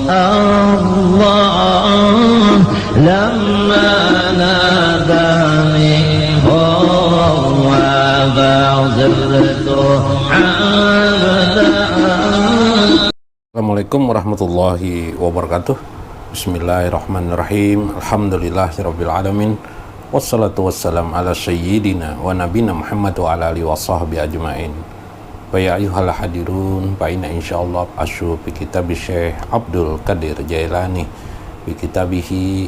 الله لما ناداني هو فصرت عبدا. Assalamualaikum warahmatullahi wabarakatuh. Bismillahirrahmanirrahim. Alhamdulillahirabbil alamin. Wassalatu wassalam ala sayyidina wa nabina Muhammad wa ala alihi washabbi ajmain. Wa ya ayyuhal hadirun, fa inna insyaallah asyu bi kitab Syekh Abdul Qadir Jailani bi kitabihi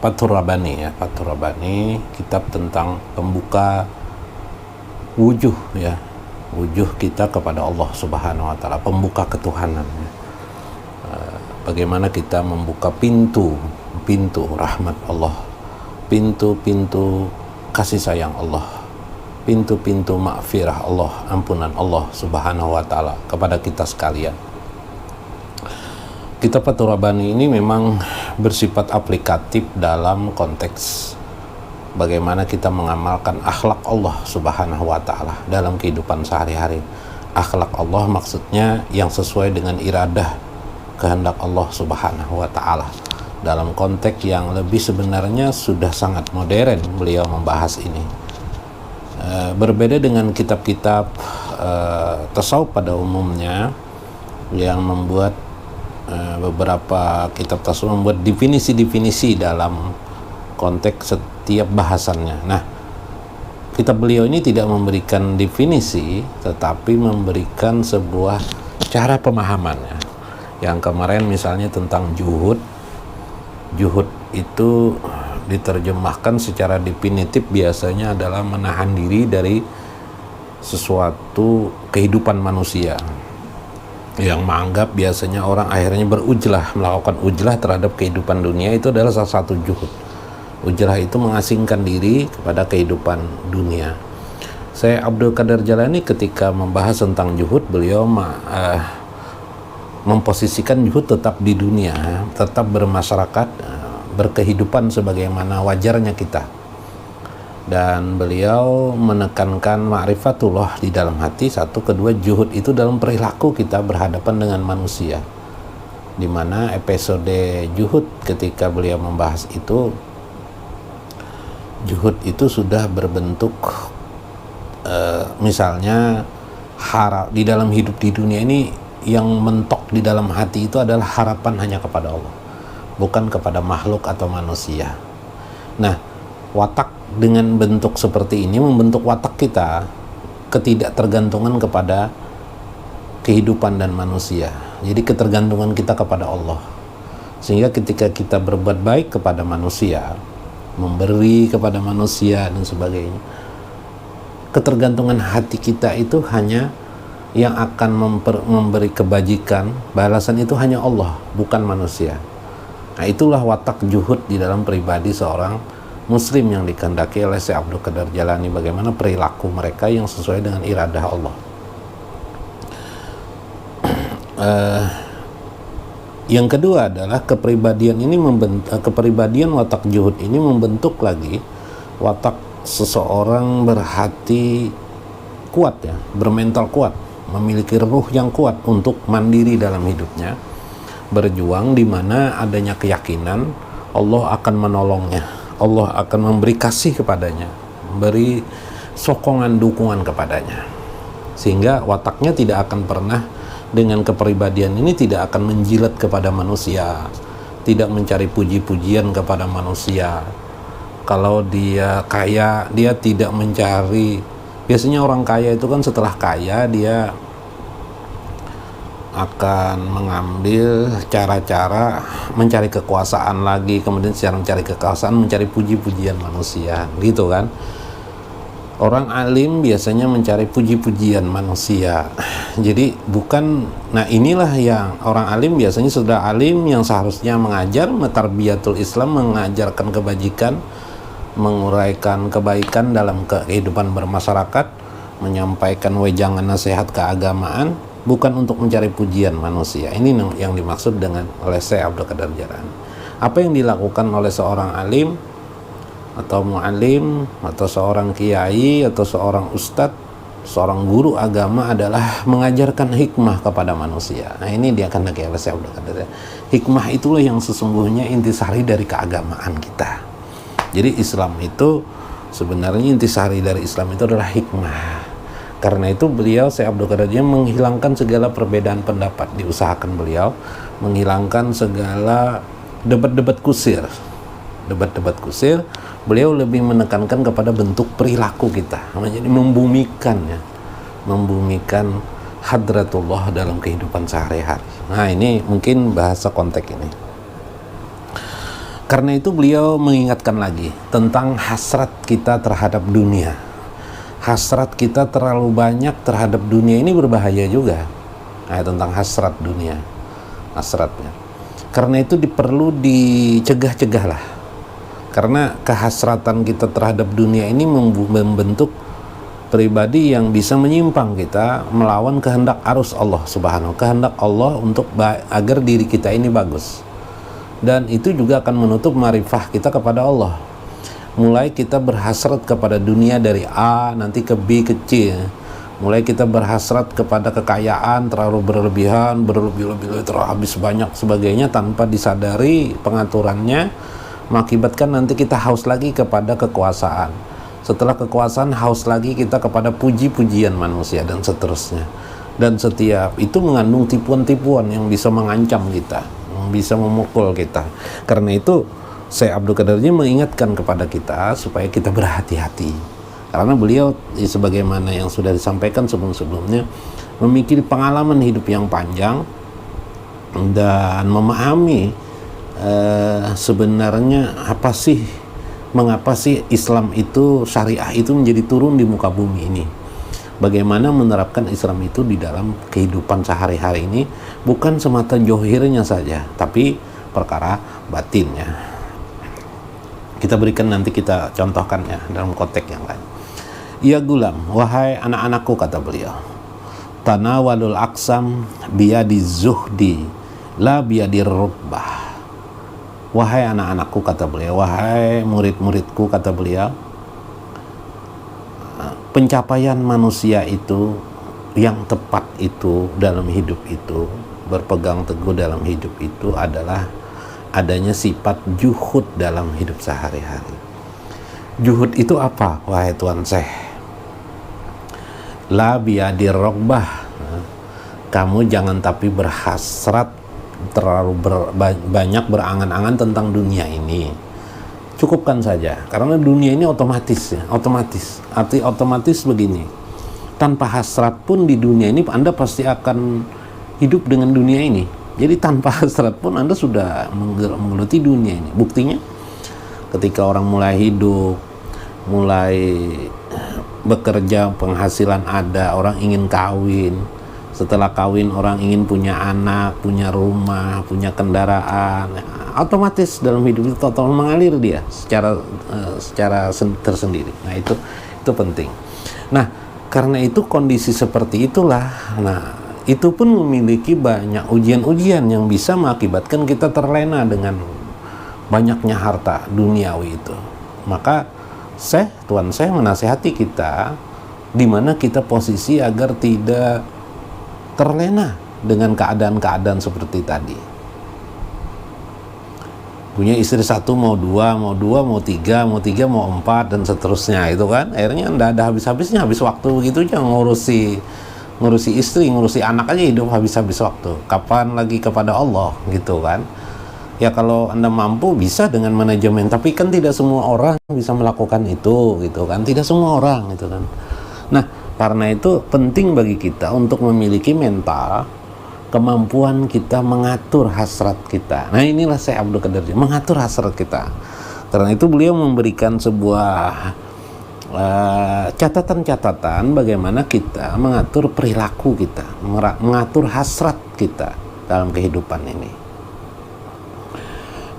Fathur Rabbani, ya, Fathur Rabbani, kitab tentang pembuka wujuh, ya, wujuh kita kepada Allah Subhanahu wa taala, pembuka ketuhanan, ya. Bagaimana kita membuka pintu rahmat Allah, pintu-pintu kasih sayang Allah, pintu-pintu maghfirah Allah, ampunan Allah Subhanahu wa taala kepada kita sekalian. Kitab Fathur Rabbani ini memang bersifat aplikatif dalam konteks bagaimana kita mengamalkan akhlak Allah Subhanahu wa taala dalam kehidupan sehari-hari. Akhlak Allah maksudnya yang sesuai dengan iradah kehendak Allah Subhanahu wa taala. Dalam konteks yang lebih sebenarnya sudah sangat modern beliau membahas ini. Berbeda dengan kitab-kitab tasawuf pada umumnya yang membuat beberapa kitab tasawuf membuat definisi-definisi dalam konteks setiap bahasannya. Nah, kitab beliau ini tidak memberikan definisi, tetapi memberikan sebuah cara pemahamannya. Yang kemarin misalnya tentang juhud. Juhud itu diterjemahkan secara definitif biasanya adalah menahan diri dari sesuatu kehidupan manusia, yang menganggap biasanya orang akhirnya berujlah, melakukan ujlah terhadap kehidupan dunia. Itu adalah salah satu juhud. Ujlah itu mengasingkan diri kepada kehidupan dunia. Saya Abdul Qadir Jailani ketika membahas tentang juhud, beliau memposisikan juhud tetap di dunia, tetap bermasyarakat, berkehidupan sebagaimana wajarnya kita. Dan beliau menekankan ma'rifatullah di dalam hati, satu. Kedua, juhud itu dalam perilaku kita berhadapan dengan manusia, di mana episode juhud ketika beliau membahas itu, juhud itu sudah berbentuk misalnya di dalam hidup di dunia ini yang mentok di dalam hati itu adalah harapan hanya kepada Allah, bukan kepada makhluk atau manusia. Nah, watak dengan bentuk seperti ini membentuk watak kita ketidaktergantungan kepada kehidupan dan manusia. Jadi ketergantungan kita kepada Allah. Sehingga ketika kita berbuat baik kepada manusia, memberi kepada manusia dan sebagainya, ketergantungan hati kita itu hanya yang akan memberi kebajikan, balasan itu hanya Allah, bukan manusia. Nah, itulah watak juhud di dalam pribadi seorang Muslim yang dikehendaki oleh Syekh Abdul Qadir Jailani, bagaimana perilaku mereka yang sesuai dengan iradah Allah. Yang kedua adalah kepribadian watak juhud ini membentuk lagi watak seseorang berhati kuat, ya, bermental kuat, memiliki ruh yang kuat untuk mandiri dalam hidupnya, berjuang di mana adanya keyakinan Allah akan menolongnya, Allah akan memberi kasih kepadanya, beri sokongan dukungan kepadanya, sehingga wataknya tidak akan pernah, dengan kepribadian ini tidak akan menjilat kepada manusia, tidak mencari puji-pujian kepada manusia. Kalau dia kaya, dia tidak mencari, biasanya orang kaya itu kan setelah kaya dia akan mengambil cara-cara mencari kekuasaan lagi, kemudian secara mencari kekuasaan mencari puji-pujian manusia, gitu kan. Orang alim biasanya mencari puji-pujian manusia. Jadi bukan, nah inilah yang orang alim biasanya sudah alim yang seharusnya mengajar tarbiyatul Islam, mengajarkan kebajikan, menguraikan kebaikan dalam kehidupan bermasyarakat, menyampaikan wejangan nasihat keagamaan, bukan untuk mencari pujian manusia. Ini yang dimaksud dengan oleh Syekh Abdul Qadir Jailani. Apa yang dilakukan oleh seorang alim atau mu'alim atau seorang kiai atau seorang ustadz seorang guru agama adalah mengajarkan hikmah kepada manusia. Nah, ini dia akan lagi Syekh Abdul Qadir. Hikmah itulah yang sesungguhnya intisari dari keagamaan kita. Jadi Islam itu sebenarnya intisari dari Islam itu adalah hikmah. Karena itu beliau Syekh Abdul Qadir menghilangkan segala perbedaan pendapat, diusahakan beliau menghilangkan segala debat-debat kusir. Debat-debat kusir, beliau lebih menekankan kepada bentuk perilaku kita, menjadi membumikan ya, membumikan hadratullah dalam kehidupan sehari-hari. Nah, ini mungkin bahasa konteks ini. Karena itu beliau mengingatkan lagi tentang hasrat kita terhadap dunia. Hasrat kita terlalu banyak terhadap dunia ini berbahaya juga. Nah, tentang hasrat dunia, hasratnya. Karena itu perlu dicegah-cegah lah. Karena kehasratan kita terhadap dunia ini membentuk pribadi yang bisa menyimpang kita melawan kehendak arus Allah Subhanahu, kehendak Allah untuk agar diri kita ini bagus. Dan itu juga akan menutup marifah kita kepada Allah. Mulai kita berhasrat kepada dunia dari A nanti ke B ke C. Mulai kita berhasrat kepada kekayaan terlalu berlebihan, berlebih-lebih, terhabis banyak sebagainya tanpa disadari pengaturannya, mengakibatkan nanti kita haus lagi kepada kekuasaan. Setelah kekuasaan haus lagi kita kepada puji-pujian manusia dan seterusnya. Dan setiap itu mengandung tipuan-tipuan yang bisa mengancam kita, bisa memukul kita. Karena itu Syekh Abdul Qadir mengingatkan kepada kita supaya kita berhati-hati. Karena beliau sebagaimana yang sudah disampaikan sebelum-sebelumnya memiliki pengalaman hidup yang panjang dan memahami sebenarnya mengapa sih Islam itu, syariah itu menjadi turun di muka bumi ini. Bagaimana menerapkan Islam itu di dalam kehidupan sehari-hari ini, bukan semata johirnya saja, tapi perkara batinnya. Kita berikan nanti, kita contohkannya dalam konteks yang lain. Ya gulam, wahai anak-anakku, kata beliau, tanawalul aksam biyadi zuhdi la biyadir rukbah. Wahai anak-anakku, kata beliau, wahai murid-muridku, kata beliau, pencapaian manusia itu yang tepat itu dalam hidup itu, berpegang teguh dalam hidup itu adalah adanya sifat juhud dalam hidup sehari-hari. Juhud itu apa, wahai Tuan Syekh? La biyadir rogbah. Kamu jangan tapi berhasrat terlalu banyak berangan-angan tentang dunia ini. Cukupkan saja, karena dunia ini otomatis ya, otomatis. Arti otomatis begini, tanpa hasrat pun di dunia ini Anda pasti akan hidup dengan dunia ini. Jadi tanpa hasrat pun Anda sudah menggeluti dunia ini. Buktinya ketika orang mulai hidup, mulai bekerja, penghasilan ada, orang ingin kawin. Setelah kawin orang ingin punya anak, punya rumah, punya kendaraan. Otomatis dalam hidup itu total mengalir dia secara tersendiri. Nah, itu penting. Nah, karena itu kondisi seperti itulah. Nah, itu pun memiliki banyak ujian-ujian yang bisa mengakibatkan kita terlena dengan banyaknya harta duniawi itu. Maka Tuan Syekh menasihati kita di mana kita posisi agar tidak terlena dengan keadaan-keadaan seperti tadi. Punya istri satu, mau dua, mau tiga, mau empat, dan seterusnya itu kan. Akhirnya nggak ada habis-habisnya, habis waktu begitu aja ngurusi istri, ngurusi anak aja hidup habis-habis waktu. Kapan lagi kepada Allah gitu kan. Ya kalau Anda mampu bisa dengan manajemen, tapi kan tidak semua orang bisa melakukan itu gitu kan. Tidak semua orang gitu kan. Nah, karena itu penting bagi kita untuk memiliki mental, kemampuan kita mengatur hasrat kita. Nah, inilah Syekh Abdul Qadir, mengatur hasrat kita. Karena itu beliau memberikan sebuah catatan-catatan bagaimana kita mengatur perilaku kita, mengatur hasrat kita dalam kehidupan ini.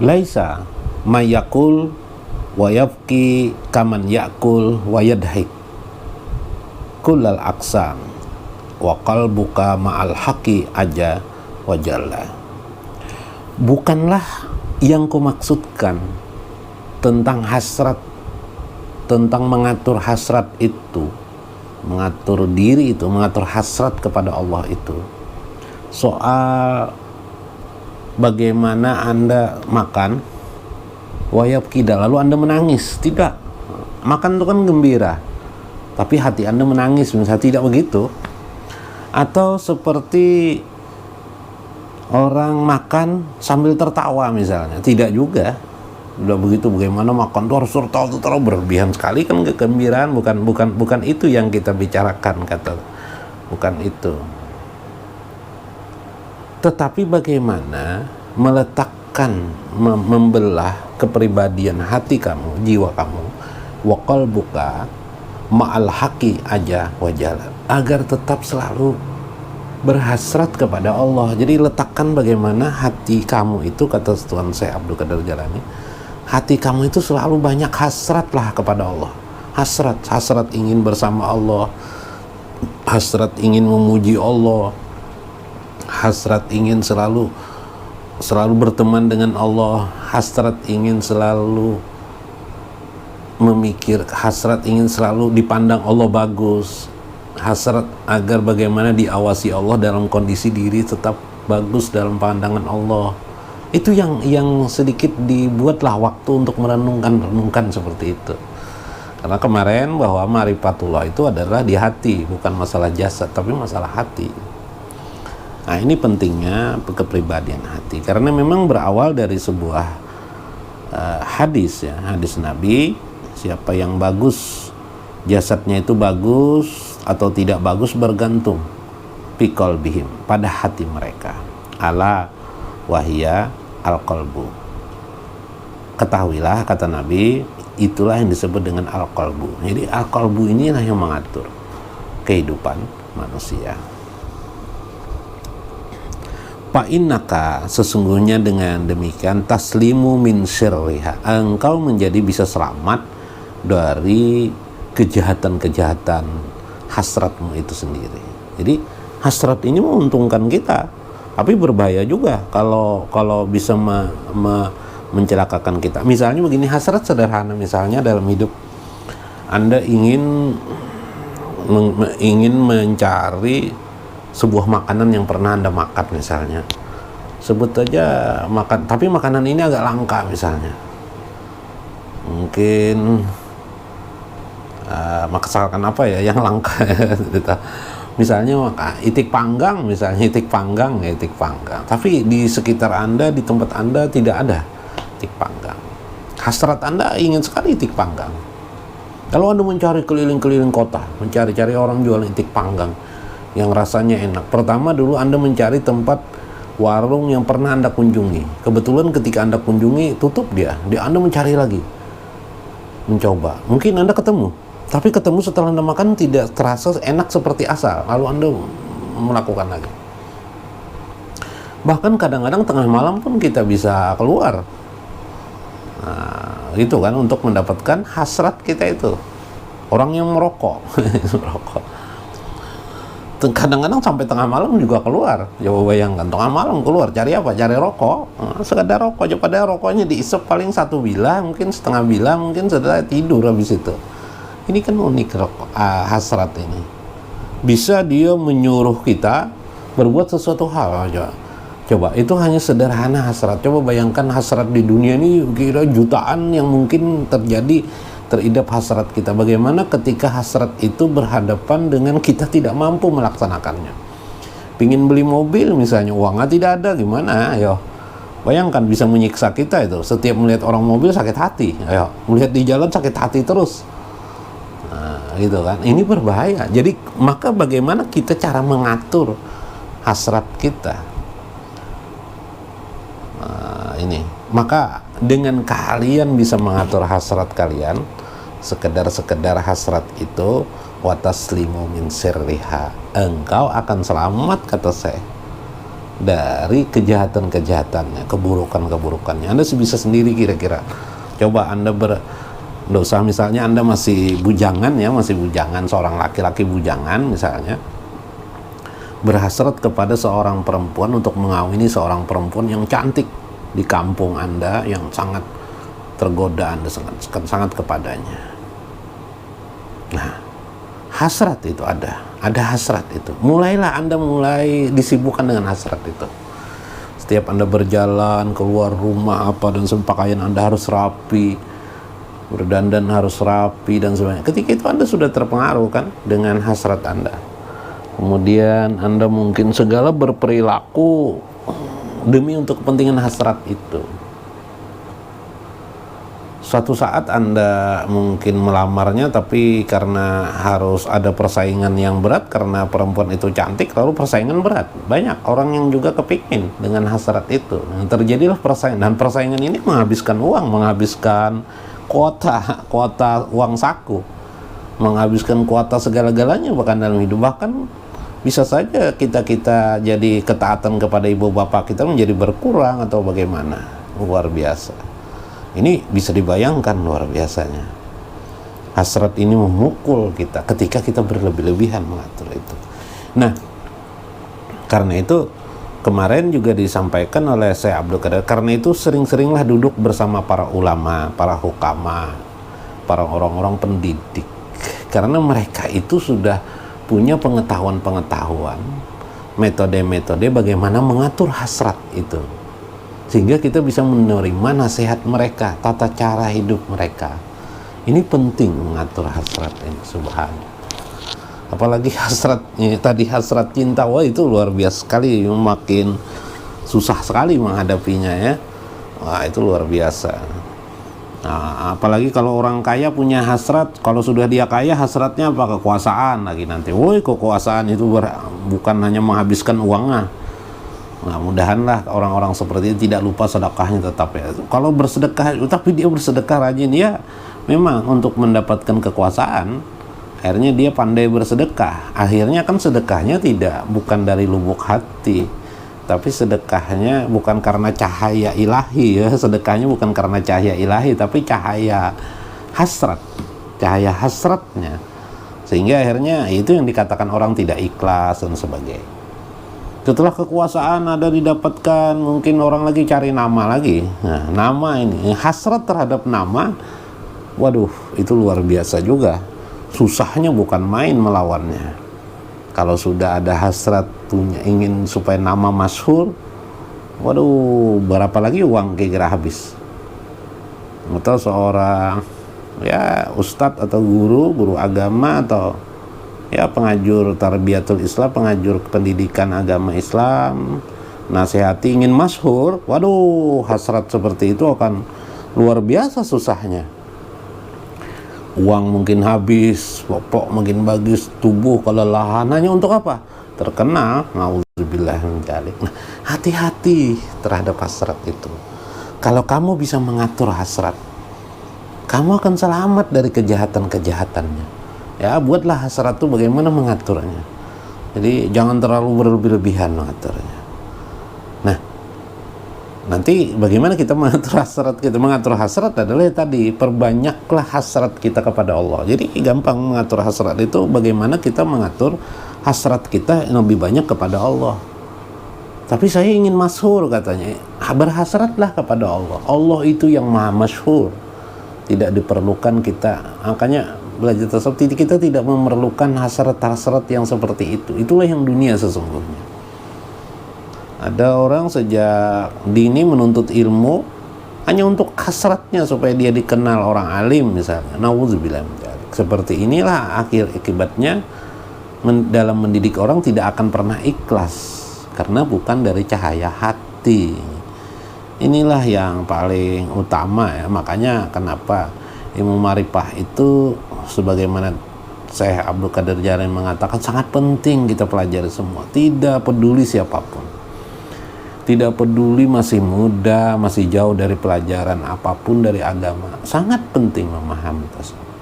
Laisa mayakul wa yabki kaman yakul wa yadhik kullal aksam wa qalbuka ma'al haqi aja wa jalla. Bukanlah yang kumaksudkan tentang hasrat, tentang mengatur hasrat itu mengatur diri itu, mengatur hasrat kepada Allah itu soal bagaimana Anda makan wayab kida lalu Anda menangis. Tidak, makan itu kan gembira tapi hati Anda menangis misalnya, tidak begitu. Atau seperti orang makan sambil tertawa misalnya, tidak juga. Udah begitu, bagaimana makan tuh harus tertawa berlebihan sekali, kan kegembiraan. Bukan itu yang kita bicarakan, kata, bukan itu. Tetapi bagaimana meletakkan, membelah kepribadian hati kamu, jiwa kamu, wa qalbuka ma'al haqi aja wajalan, agar tetap selalu berhasrat kepada Allah. Jadi letakkan bagaimana hati kamu itu, kata Tuan Syekh Abdul Qadir Jalani, hati kamu itu selalu banyak hasrat lah kepada Allah. Hasrat ingin bersama Allah, hasrat ingin memuji Allah, hasrat ingin selalu berteman dengan Allah, hasrat ingin selalu memikir, hasrat ingin selalu dipandang Allah bagus, hasrat agar bagaimana diawasi Allah dalam kondisi diri tetap bagus dalam pandangan Allah. Itu yang sedikit dibuatlah waktu untuk merenungkan seperti itu. Karena kemarin bahwa ma'rifatullah itu adalah di hati, bukan masalah jasad tapi masalah hati. Nah, ini pentingnya kepribadian hati, karena memang berawal dari sebuah hadis ya, hadis Nabi, siapa yang bagus jasadnya itu bagus atau tidak bagus bergantung pikol bihim, pada hati mereka, ala wahia al-qalbu. Ketahuilah, kata Nabi, itulah yang disebut dengan al-qalbu. Jadi al-qalbu inilah yang mengatur kehidupan manusia. Fa'innaka, sesungguhnya dengan demikian, taslimu min syirriha, engkau menjadi bisa selamat dari kejahatan-kejahatan hasratmu itu sendiri. Jadi hasrat ini menguntungkan kita, tapi berbahaya juga kalau bisa mencelakakan kita. Misalnya begini, hasrat sederhana, misalnya dalam hidup Anda ingin mencari sebuah makanan yang pernah Anda makan misalnya, sebut aja makan, tapi makanan ini agak langka misalnya, mungkin misalkan apa ya yang langka misalnya itik panggang misalnya, itik panggang, tapi di sekitar Anda, di tempat Anda tidak ada itik panggang. Hasrat Anda ingin sekali itik panggang. Kalau Anda mencari keliling-keliling kota, mencari-cari orang jual itik panggang yang rasanya enak, pertama dulu Anda mencari tempat warung yang pernah Anda kunjungi. Kebetulan ketika Anda kunjungi tutup dia Anda mencari lagi, mencoba, mungkin Anda ketemu, tapi ketemu setelah Anda makan tidak terasa enak seperti asal, lalu Anda melakukan lagi. Bahkan kadang-kadang tengah malam pun kita bisa keluar, nah, gitu kan, untuk mendapatkan hasrat kita itu. Orang yang merokok merokok kadang-kadang sampai tengah malam juga keluar. Coba bayangkan, tengah malam keluar cari apa? Cari rokok, sekedar rokok. Coba rokoknya diisep paling 1 bilah, mungkin setengah bilah, mungkin sudah tidur habis itu. Ini kan unik rokok, hasrat ini. Bisa dia menyuruh kita berbuat sesuatu hal. Coba itu hanya sederhana hasrat. Coba bayangkan hasrat di dunia ini kira jutaan yang mungkin teridap hasrat kita. Bagaimana ketika hasrat itu berhadapan dengan kita tidak mampu melaksanakannya. Pingin beli mobil misalnya, uangnya tidak ada, gimana? Ayo, bayangkan, bisa menyiksa kita itu. Setiap melihat orang mobil sakit hati, ayo, melihat di jalan sakit hati terus. Nah, gitu kan. Ini berbahaya. Jadi maka bagaimana kita cara mengatur hasrat kita? Nah, ini. Maka dengan kalian bisa mengatur hasrat kalian, sekedar hasrat itu, wataslimu min sirriha, engkau akan selamat, kata saya, dari kejahatan-kejahatannya, keburukan-keburukannya. Anda bisa sendiri kira-kira. Coba Anda berdosa, misalnya Anda masih bujangan ya, seorang laki-laki bujangan misalnya, berhasrat kepada seorang perempuan untuk mengawini seorang perempuan yang cantik di kampung Anda, yang sangat tergoda Anda sangat kepadanya. Nah, hasrat itu ada hasrat itu. Mulailah Anda disibukkan dengan hasrat itu. Setiap Anda berjalan keluar rumah apa dan pakaian Anda harus rapi, berdandan harus rapi dan sebagainya. Ketika itu Anda sudah terpengaruh kan dengan hasrat Anda. Kemudian Anda mungkin segala berperilaku demi untuk kepentingan hasrat itu. Suatu saat Anda mungkin melamarnya, tapi karena harus ada persaingan yang berat, karena perempuan itu cantik, lalu persaingan berat. Banyak orang yang juga kepingin dengan hasrat itu. Terjadilah persaingan, dan persaingan ini menghabiskan uang, menghabiskan kuota uang saku, menghabiskan kuota segala-galanya bahkan dalam hidup. Bahkan bisa saja kita jadi ketaatan kepada ibu bapak kita menjadi berkurang atau bagaimana. Luar biasa. Ini bisa dibayangkan luar biasanya. Hasrat ini memukul kita ketika kita berlebih-lebihan mengatur itu. Nah, karena itu kemarin juga disampaikan oleh Syekh Abdul Qadir, karena itu sering-seringlah duduk bersama para ulama, para hukama, para orang-orang pendidik. Karena mereka itu sudah punya pengetahuan-pengetahuan, metode-metode bagaimana mengatur hasrat itu. Sehingga kita bisa menerima nasihat mereka, tata cara hidup mereka. Ini penting mengatur hasrat ini, subhanallah. Apalagi hasratnya tadi, hasrat cinta, wah itu luar biasa sekali, makin susah sekali menghadapinya ya. Wah itu luar biasa. Nah, apalagi kalau orang kaya punya hasrat, kalau sudah dia kaya hasratnya apa? Kekuasaan lagi nanti. Woi, kekuasaan itu bukan hanya menghabiskan uangnya. Nah, mudahanlah orang-orang seperti itu tidak lupa sedekahnya tetap ya. Kalau bersedekah, tapi dia bersedekah rajin ya, memang untuk mendapatkan kekuasaan, akhirnya dia pandai bersedekah. Akhirnya kan sedekahnya bukan dari lubuk hati, tapi sedekahnya bukan karena cahaya ilahi ya. Sedekahnya bukan karena cahaya ilahi, tapi cahaya hasrat, cahaya hasratnya. Sehingga akhirnya itu yang dikatakan orang tidak ikhlas dan sebagainya. Setelah kekuasaan ada didapatkan, mungkin orang lagi cari nama lagi. Nah, nama ini, hasrat terhadap nama, waduh, itu luar biasa juga. Susahnya bukan main melawannya. Kalau sudah ada hasrat ingin supaya nama masyhur, waduh, berapa lagi uang kira-kira habis. Atau seorang ya ustadz atau guru agama atau ya pengajur tarbiyatul Islam, pengajur pendidikan agama Islam, nasihati ingin masyhur, waduh, hasrat seperti itu akan luar biasa susahnya. Uang mungkin habis, popok mungkin bagus, tubuh kelelahan, hanya untuk apa? Terkenal, nauzubillah min dzalik. Nah, hati-hati terhadap hasrat itu. Kalau kamu bisa mengatur hasrat, kamu akan selamat dari kejahatan-kejahatannya. Ya, buatlah hasrat itu bagaimana mengaturnya. Jadi jangan terlalu berlebih-lebihan mengaturnya. Nah, nanti bagaimana kita mengatur hasrat kita? Mengatur hasrat adalah tadi, perbanyaklah hasrat kita kepada Allah. Jadi gampang mengatur hasrat itu, bagaimana kita mengatur hasrat kita yang lebih banyak kepada Allah. Tapi saya ingin masyhur katanya, berhasratlah kepada Allah. Allah itu yang maha masyhur. Tidak diperlukan kita, makanya belajar tasawuf, kita tidak memerlukan hasrat-hasrat yang seperti itu. Itulah yang dunia sesungguhnya. Ada orang sejak dini menuntut ilmu hanya untuk hasratnya supaya dia dikenal orang alim misalnya. Nauzubillah min dzalik. Seperti inilah akibatnya dalam mendidik orang tidak akan pernah ikhlas karena bukan dari cahaya hati. Inilah yang paling utama ya. Makanya kenapa ilmu ma'rifah itu sebagaimana Syekh Abdul Qadir Jailani mengatakan sangat penting kita pelajari semua, tidak peduli siapapun, tidak peduli masih muda, masih jauh dari pelajaran apapun dari agama, sangat penting memahami tasawuf,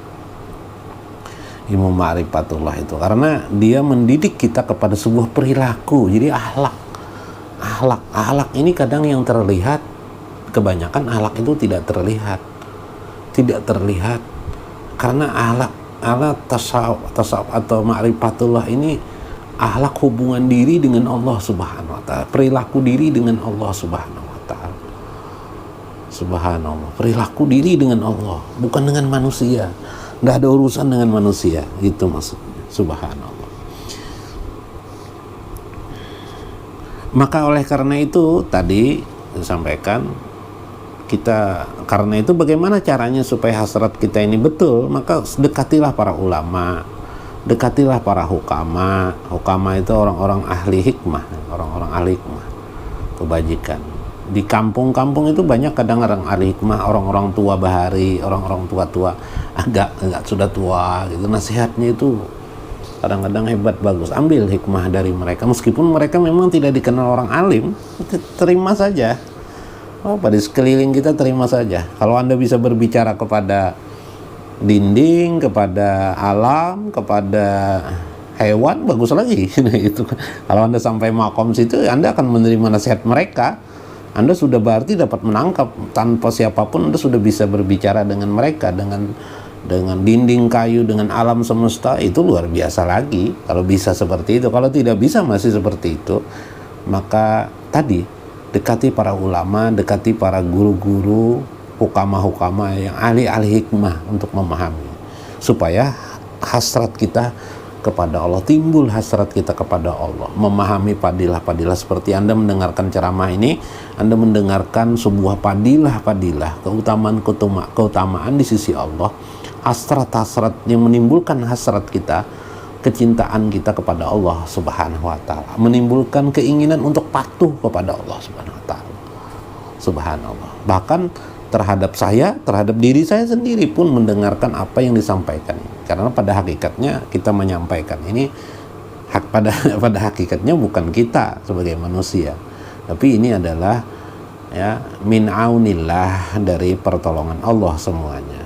ilmu ma'rifatullah itu, karena dia mendidik kita kepada sebuah perilaku. Jadi akhlak ini kadang yang terlihat, kebanyakan akhlak itu tidak terlihat karena akhlak tasawuf atau ma'rifatullah ini akhlak hubungan diri dengan Allah Subhanahu wa taala, perilaku diri dengan Allah Subhanahu wa taala. Subhanallah, perilaku diri dengan Allah, bukan dengan manusia. Nggak ada urusan dengan manusia, itu maksudnya. Subhanallah. Maka oleh karena itu tadi disampaikan, kita karena itu bagaimana caranya supaya hasrat kita ini betul, maka dekatilah para ulama, dekatilah para hukama. Hukama itu orang-orang ahli hikmah, orang-orang ahli hikmah kebajikan. Di kampung-kampung itu banyak kadang-kadang ahli hikmah, orang-orang tua bahari, orang-orang tua-tua agak sudah tua gitu, nasihatnya itu kadang-kadang hebat, bagus. Ambil hikmah dari mereka, meskipun mereka memang tidak dikenal orang alim, terima saja. Di sekeliling kita terima saja. Kalau Anda bisa berbicara kepada dinding, kepada alam, kepada hewan, bagus lagi. Itu kalau Anda sampai makom situ, Anda akan menerima nasihat mereka. Anda sudah berarti dapat menangkap, tanpa siapapun Anda sudah bisa berbicara dengan mereka, dengan dinding kayu, dengan alam semesta. Itu luar biasa lagi kalau bisa seperti itu. Kalau tidak bisa masih seperti itu, maka tadi dekati para ulama, dekati para guru-guru, hukama-hukama yang ahli-ahli hikmah untuk memahami, supaya hasrat kita kepada Allah, timbul hasrat kita kepada Allah, memahami padilah-padilah. Seperti Anda mendengarkan ceramah ini, Anda mendengarkan sebuah padilah-padilah, keutamaan di sisi Allah, hasrat-hasrat yang menimbulkan hasrat kita, kecintaan kita kepada Allah Subhanahu wa ta'ala, menimbulkan keinginan untuk patuh kepada Allah Subhanahu wa ta'ala. Subhanallah. Bahkan terhadap diri saya sendiri pun mendengarkan apa yang disampaikan. Karena pada hakikatnya kita menyampaikan ini pada hakikatnya bukan kita sebagai manusia, tapi ini adalah min aunillah, dari pertolongan Allah semuanya.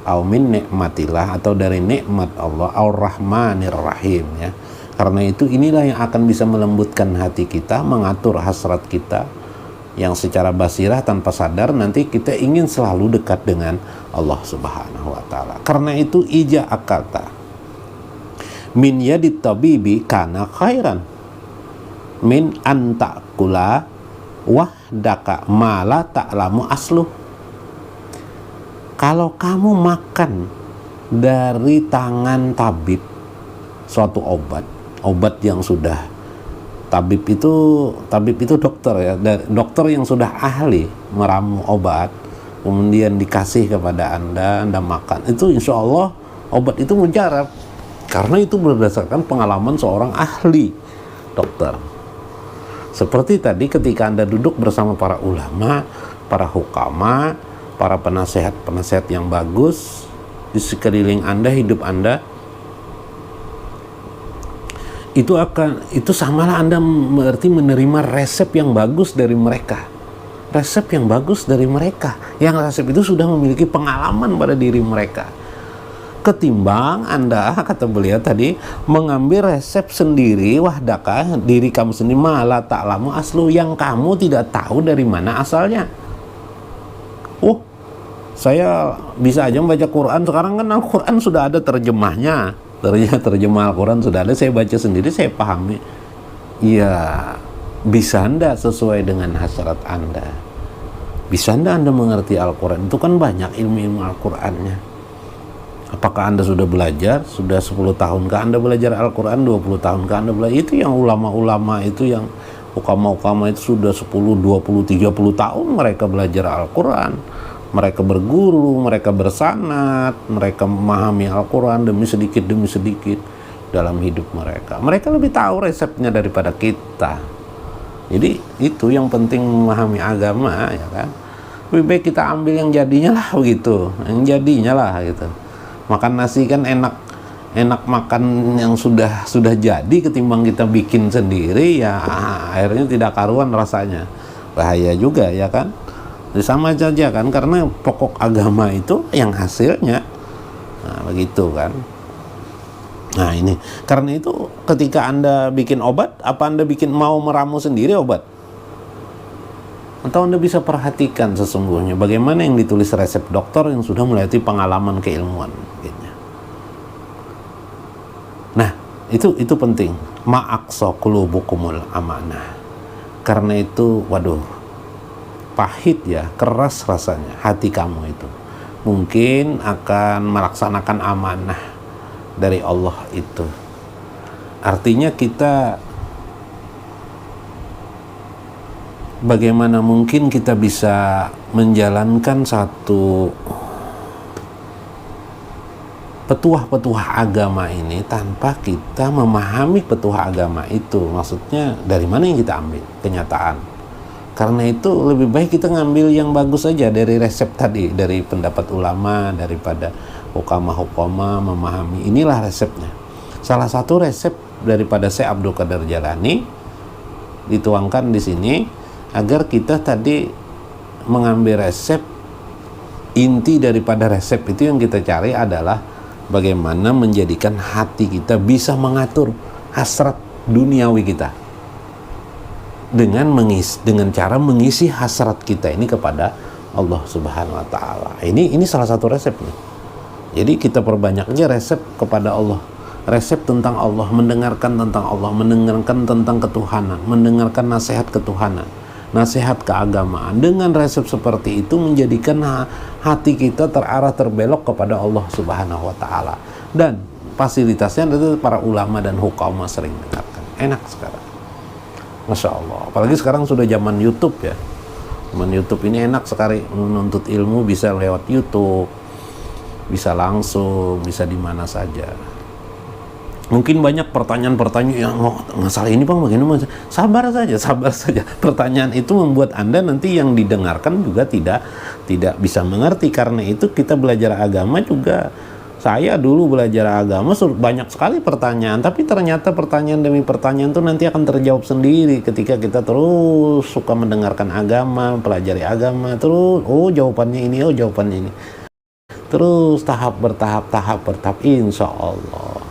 Au min nikmatillah, atau dari nikmat Allah, ar-rahmanir rahim ya. Karena itu inilah yang akan bisa melembutkan hati kita, mengatur hasrat kita, yang secara basirah tanpa sadar nanti kita ingin selalu dekat dengan Allah Subhanahu wa ta'ala. Karena itu ija akata min yadit tabibi kana khairan min antakula wahdaka mala ta'lamu asluh. Kalau kamu makan dari tangan tabib suatu obat yang sudah, tabib itu dokter ya, dokter yang sudah ahli meramu obat, kemudian dikasih kepada Anda makan, itu insya Allah obat itu mujarab, karena itu berdasarkan pengalaman seorang ahli dokter. Seperti tadi ketika Anda duduk bersama para ulama, para hukama, para penasehat yang bagus di sekeliling Anda, hidup Anda, itu samalah Anda berarti menerima resep yang bagus dari mereka. Resep yang bagus dari mereka, yang resep itu sudah memiliki pengalaman pada diri mereka. Ketimbang Anda, kata beliau tadi, mengambil resep sendiri, wahdaka, diri kamu sendiri, malah ta'lamu aslu, yang kamu tidak tahu dari mana asalnya. Saya bisa aja membaca Quran, sekarang kan Al-Quran sudah ada terjemahnya. Terjemah Al-Quran sudah ada, saya baca sendiri, saya pahami. Ya, bisa Anda sesuai dengan hasrat Anda. Bisa Anda mengerti Al-Quran. Itu kan banyak ilmu-ilmu Al-Qurannya. Apakah Anda sudah belajar? Sudah 10 tahunkah Anda belajar Al-Quran? 20 tahunkah Anda belajar? Itu yang ulama-ulama itu, yang hukama-hukama itu sudah 10, 20, 30 tahun mereka belajar Al-Quran. Mereka berguru, mereka bersanad, mereka memahami Al-Quran demi sedikit dalam hidup mereka. Mereka lebih tahu resepnya daripada kita. Jadi itu yang penting memahami agama, ya kan. Lebih baik kita ambil yang jadinya lah begitu, Makan nasi kan enak makan yang sudah jadi ketimbang kita bikin sendiri, ya akhirnya tidak karuan rasanya. Bahaya juga, ya kan. Sama saja kan, karena pokok agama itu yang hasilnya begitu kan. Nah ini, karena itu ketika Anda bikin obat, apa Anda mau meramu sendiri obat? Atau Anda bisa perhatikan sesungguhnya bagaimana yang ditulis resep dokter yang sudah melewati pengalaman keilmuan gitu. Nah itu penting. Ma'aqsa qulubukumul amanah. Karena itu, pahit ya, keras rasanya hati kamu itu, mungkin akan melaksanakan amanah dari Allah itu. Artinya kita, bagaimana mungkin kita bisa menjalankan satu petuah-petuah agama ini tanpa kita memahami petuah agama itu. Maksudnya dari mana yang kita ambil kenyataan. Karena itu lebih baik kita ngambil yang bagus saja dari resep tadi, dari pendapat ulama, daripada hukama memahami. Inilah resepnya. Salah satu resep daripada Syekh Abdul Qadir Jalani dituangkan di sini agar kita tadi mengambil resep. Inti daripada resep itu yang kita cari adalah bagaimana menjadikan hati kita bisa mengatur hasrat duniawi kita dengan cara mengisi hasrat kita ini kepada Allah Subhanahu wa taala. Ini salah satu resepnya. Jadi kita perbanyak aja resep kepada Allah. Resep tentang Allah, mendengarkan tentang Allah, mendengarkan tentang ketuhanan, mendengarkan nasihat ketuhanan, nasihat keagamaan. Dengan resep seperti itu menjadikan hati kita terarah, terbelok kepada Allah Subhanahu wa taala. Dan fasilitasnya itu para ulama dan hukama sering dengarkan. Enak sekarang. Masya Allah. Apalagi sekarang sudah zaman YouTube ya. Zaman YouTube ini enak sekali, menuntut ilmu bisa lewat YouTube, bisa langsung, bisa di mana saja. Mungkin banyak pertanyaan-pertanyaan yang masalah ini Bang bagaimana? Sabar saja. Pertanyaan itu membuat Anda nanti yang didengarkan juga tidak bisa mengerti. Karena itu kita belajar agama juga. Saya dulu belajar agama banyak sekali pertanyaan, tapi ternyata pertanyaan demi pertanyaan itu nanti akan terjawab sendiri ketika kita terus suka mendengarkan agama, pelajari agama, terus jawabannya ini, jawabannya ini. Terus tahap bertahap, insya Allah.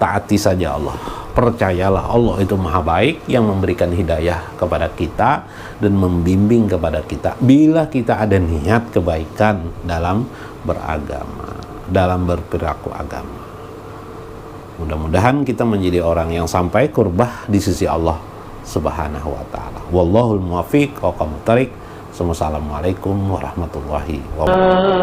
Taati saja Allah, percayalah Allah itu maha baik yang memberikan hidayah kepada kita dan membimbing kepada kita bila kita ada niat kebaikan dalam beragama, dalam berperilaku agama. Mudah-mudahan kita menjadi orang yang sampai kurbah di sisi Allah Subhanahu wa taala. Wallahul muwaffiq wa aqwamut thariq. Wassalamualaikum warahmatullahi wabarakatuh.